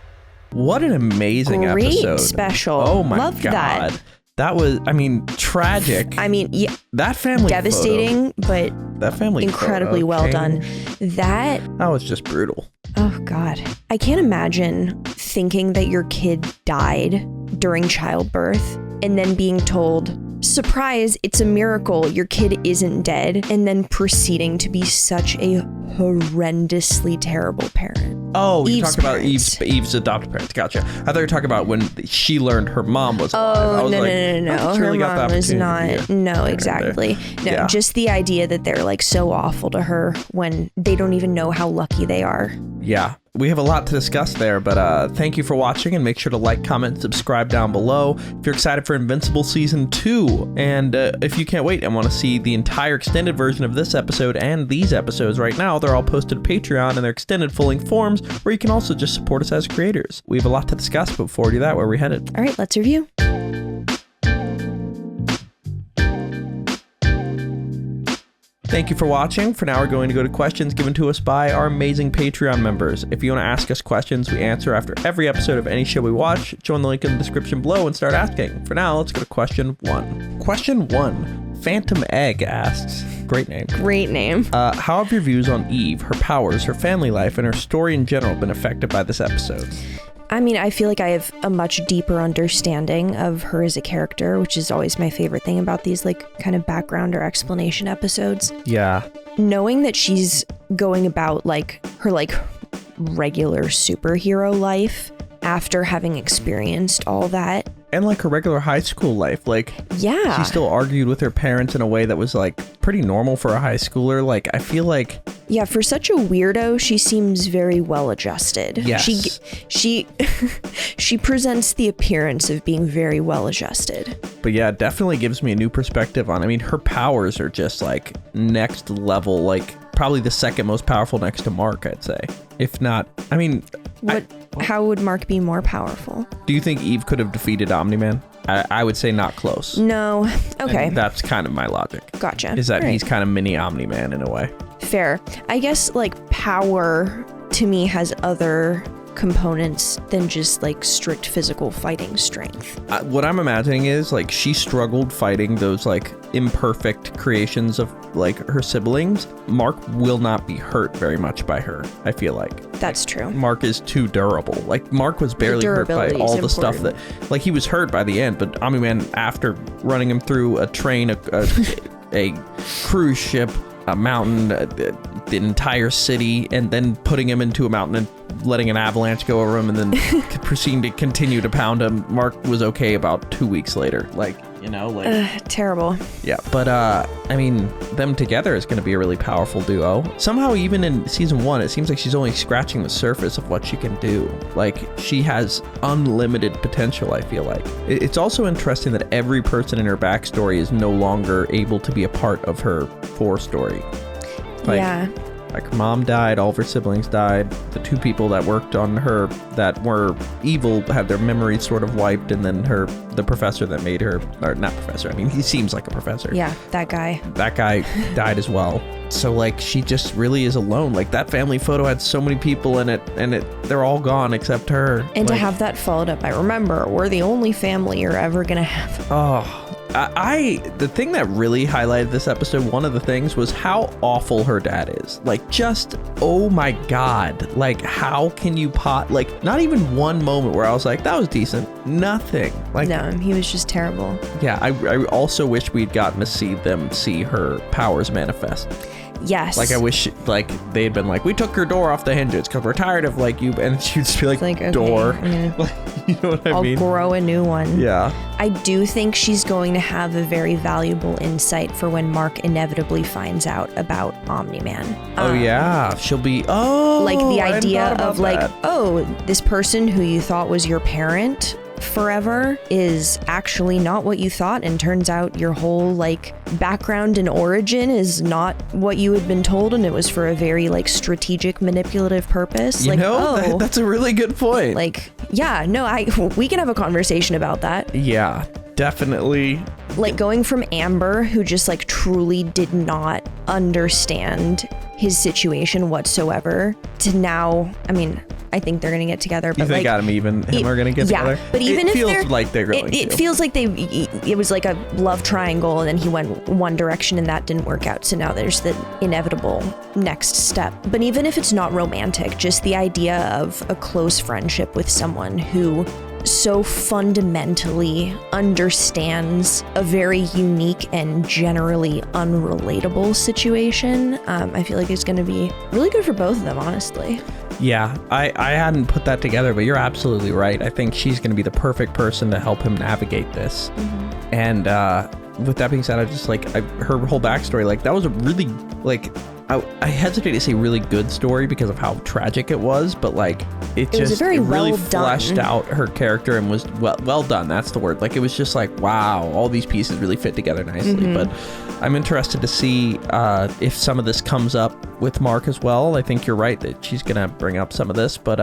what an amazing Great episode. special. Oh my Loved God. that. That was, I mean, tragic. I mean, yeah. That family devastating, photo, but that family incredibly photo, well okay. done. That was just brutal. Oh God. I can't imagine thinking that your kid died during childbirth and then being told, surprise, it's a miracle, your kid isn't dead, and then proceeding to be such a horrendously terrible parent. Oh, you're Eve's talking about parents. Eve's adopted parents. Gotcha. I thought you were talking about when she learned her mom was alive. I Oh, was no, like, no. oh, she Her really got the mom is opportunity not. to be No, there. exactly. No, Yeah. just the idea that they're like so awful to her when they don't even know how lucky they are. Yeah, we have a lot to discuss there, but thank you for watching, and make sure to like, comment, and subscribe down below if you're excited for Invincible Season 2. And if you can't wait and want to see the entire extended version of this episode and these episodes right now, they're all posted to Patreon in their extended full-length forms, where you can also just support us as creators. We have a lot to discuss, but before we do that, where are we headed? All right, let's review. Thank you for watching. For now, we're going to go to questions given to us by our amazing Patreon members. If you want to ask us questions we answer after every episode of any show we watch, join the link in the description below and start asking. For now, let's go to question 1. Question 1. Phantom Egg asks, great name. Great name. How have your views on Eve, her powers, her family life, and her story in general been affected by this episode? I mean, I feel like I have a much deeper understanding of her as a character, which is always my favorite thing about these like kind of background or explanation episodes. Yeah. Knowing that she's going about like her like regular superhero life after having experienced all that. And like her regular high school life, like, yeah, she still argued with her parents in a way that was like pretty normal for a high schooler. Like, I feel like, yeah, for such a weirdo, she seems very well adjusted. Yes. She presents the appearance of being very well adjusted. But yeah, it definitely gives me a new perspective on, I mean, her powers are just like next level, like probably the second most powerful next to Mark, I'd say. If not, I mean, how would Mark be more powerful? Do you think Eve could have defeated Omni-Man? I would say not close. No. Okay. And that's kind of my logic. Gotcha. Is that All right. he's kind of mini Omni-Man in a way. Fair. I guess like power to me has other components than just like strict physical fighting strength. What I'm imagining is like she struggled fighting those like imperfect creations of like her siblings. Mark will not be hurt very much by her, I feel like. That's true. Mark is too durable. Like Mark was barely hurt by durability all is the stuff that, important. like he was hurt by the end, but Omni-Man, after running him through a train, a cruise ship, a mountain, the entire city, and then putting him into a mountain and letting an avalanche go over him, and then proceeding to continue to pound him. Mark was okay about 2 weeks later. Like, you know, like terrible. Yeah, but I mean, them together is going to be a really powerful duo. Somehow, even in season 1, it seems like she's only scratching the surface of what she can do. Like, she has unlimited potential, I feel like. It's also interesting that every person in her backstory is no longer able to be a part of her story. Like, yeah. Like, her mom died, all of her siblings died. The 2 people that worked on her that were evil had their memories sort of wiped, and then the professor that made her, or not professor, I mean, he seems like a professor. Yeah, that guy. That guy died as well. So, like, she just really is alone. Like, that family photo had so many people in it, and they're all gone except her. And like, to have that followed up by, remember, we're the only family you're ever gonna have. Oh, the thing that really highlighted this episode, one of the things, was how awful her dad is. Like, just, oh my God. Like, how can you like, not even one moment where I was like, that was decent. Nothing. Like, no, he was just terrible. Yeah, I also wish we'd gotten to see her powers manifest. Yes. Like, I wish, like, they'd been like, we took your door off the hinges because we're tired of, like, you, and she'd just be like okay, door. Like, you know what I mean? I'll grow a new one. Yeah. I do think she's going to have a very valuable insight for when Mark inevitably finds out about Omni-Man. Oh, yeah. She'll be, like, the idea of, like, that. oh, this person who you thought was your parent forever is actually not what you thought, and turns out your whole, like, background and origin is not what you had been told, and it was for a very, like, strategic, manipulative purpose. You know, that's a really good point. Like, yeah, no, we can have a conversation about that. Yeah, definitely. Like, going from Amber, who just, like, truly did not understand his situation whatsoever, to now, I mean, I think they're gonna get together. But you think, like, Adam and him are gonna get together? But even it if feels like they're going it feels like it was like a love triangle, and then he went one direction and that didn't work out. So now there's the inevitable next step. But even if it's not romantic, just the idea of a close friendship with someone who so fundamentally understands a very unique and generally unrelatable situation, I feel like it's going to be really good for both of them, honestly. Yeah, I hadn't put that together, but you're absolutely right. I think she's going to be the perfect person to help him navigate this. Mm-hmm. And with that being said, I just like her whole backstory. Like, that was a really, like, I hesitate to say really good story because of how tragic it was, but like it really fleshed out her character and was well done. That's the word. Like, it was just like, wow, all these pieces really fit together nicely. Mm-hmm. But I'm interested to see if some of this comes up with Mark as well. I think you're right that she's gonna bring up some of this, but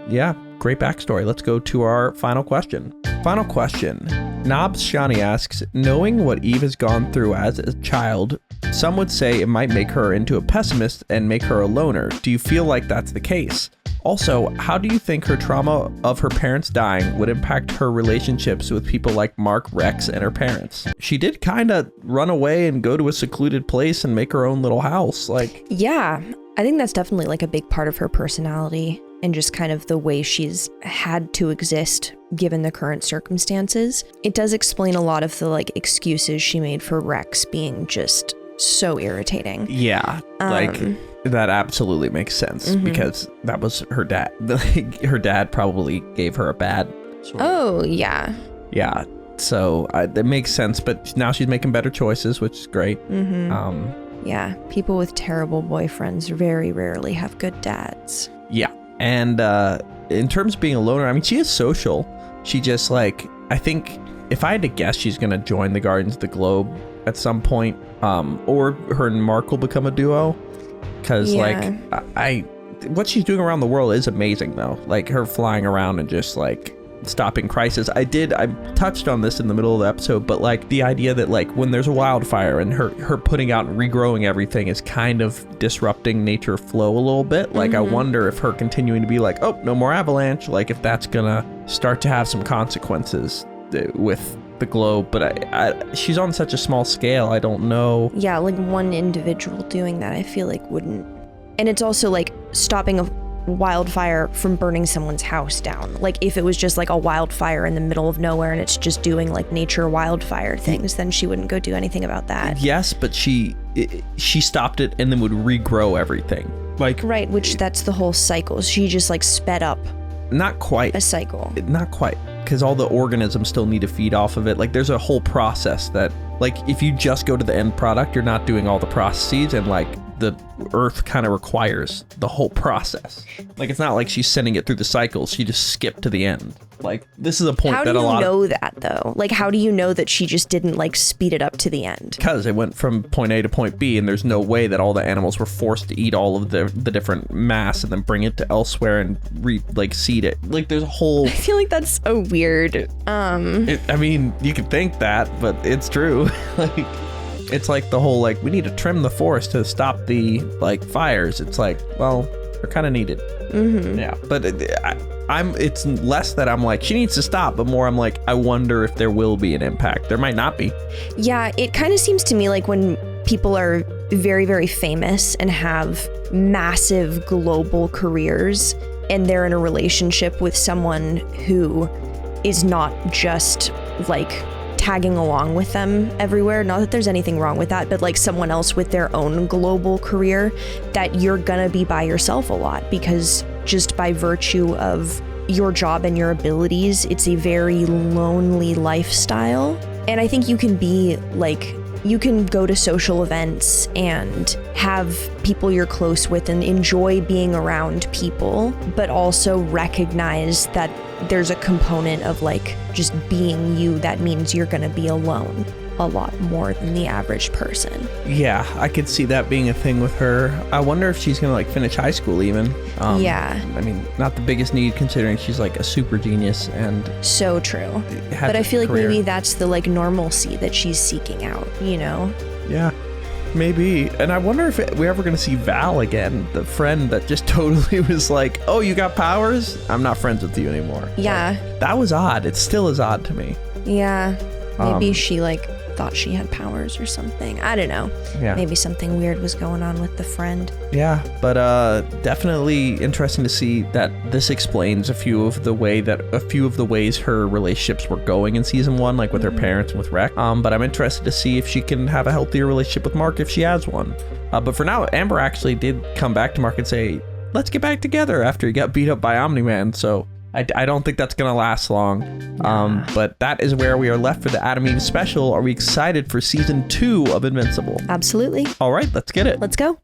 yeah, great backstory. Let's go to our final question. Final question. Knobs Shani asks, knowing what Eve has gone through as a child, some would say it might make her into a pessimist and make her a loner. Do you feel like that's the case? Also, how do you think her trauma of her parents dying would impact her relationships with people like Mark, Rex, and her parents? She did kind of run away and go to a secluded place and make her own little house. Like, yeah, I think that's definitely like a big part of her personality and just kind of the way she's had to exist given the current circumstances. It does explain a lot of the like excuses she made for Rex being just so irritating. Yeah, like that absolutely makes sense because that was her dad. Her dad probably gave her a bad sort of, oh, yeah. Yeah, so that makes sense, but now she's making better choices, which is great. Yeah, people with terrible boyfriends very rarely have good dads. Yeah, and in terms of being a loner, I mean, she is social. She just, like, I think if I had to guess, she's going to join the Guardians of the Globe at some point, or her and Mark will become a duo, because like what she's doing around the world is amazing though, like her flying around and just like stopping crisis. I touched on this in the middle of the episode, but like the idea that like when there's a wildfire and her putting out and regrowing everything is kind of disrupting nature flow a little bit. Like I wonder if her continuing to be like, oh, no more avalanche, like if that's gonna start to have some consequences with the globe. But she's on such a small scale, I don't know. Yeah, like one individual doing that I feel like wouldn't. And it's also like stopping a wildfire from burning someone's house down. Like if it was just like a wildfire in the middle of nowhere and it's just doing like nature wildfire things, then she wouldn't go do anything about that. Yes, but she stopped it and then would regrow everything. Like right, which that's the whole cycle. She just like sped up. Not quite. A cycle. Not quite. because all the organisms still need to feed off of it. Like there's a whole process that, like, if you just go to the end product, you're not doing all the processes, and like the Earth kind of requires the whole process. Like it's not like she's sending it through the cycles. She just skipped to the end. Like this is a point How that do a you lot know that though? Like how do you know that she just didn't like speed it up to the end? Because it went from point A to point B, and there's no way that all the animals were forced to eat all of the different mass and then bring it to elsewhere and seed it. Like there's a whole. I feel like that's so weird. I mean, you could think that, but it's true. Like. It's like the whole, like, we need to trim the forest to stop the, like, fires. It's like, well, they're kind of needed. Mm-hmm. Yeah. But it's less that I'm like, she needs to stop, but more I'm like, I wonder if there will be an impact. There might not be. Yeah, it kind of seems to me like when people are very, very famous and have massive global careers and they're in a relationship with someone who is not just, like, tagging along with them everywhere, not that there's anything wrong with that, but like someone else with their own global career, that you're gonna be by yourself a lot, because just by virtue of your job and your abilities, it's a very lonely lifestyle. And I think you can be like, you can go to social events and have people you're close with and enjoy being around people, but also recognize that there's a component of like just being you that means you're gonna be alone a lot more than the average person. Yeah, I could see that being a thing with her. I wonder if she's gonna like finish high school even. Yeah. I mean, not the biggest need considering she's like a super genius and so true. But I feel like maybe that's the like normalcy that she's seeking out, you know? Yeah. Maybe. And I wonder if we're ever going to see Val again, the friend that just totally was like, oh, you got powers? I'm not friends with you anymore. Yeah. Like, that was odd. It still is odd to me. Yeah. Maybe she like thought she had powers or something. I don't know. Yeah. Maybe something weird was going on with the friend. Yeah, but definitely interesting to see that this explains a few of the ways her relationships were going in season 1, like with her parents and with Rec. But I'm interested to see if she can have a healthier relationship with Mark if she has one. But for now, Amber actually did come back to Mark and say, let's get back together after he got beat up by Omni-Man. So I don't think that's gonna last long. But that is where we are left for the Adam Eve special. Are we excited for season 2 of Invincible? Absolutely. All right, let's get it. Let's go.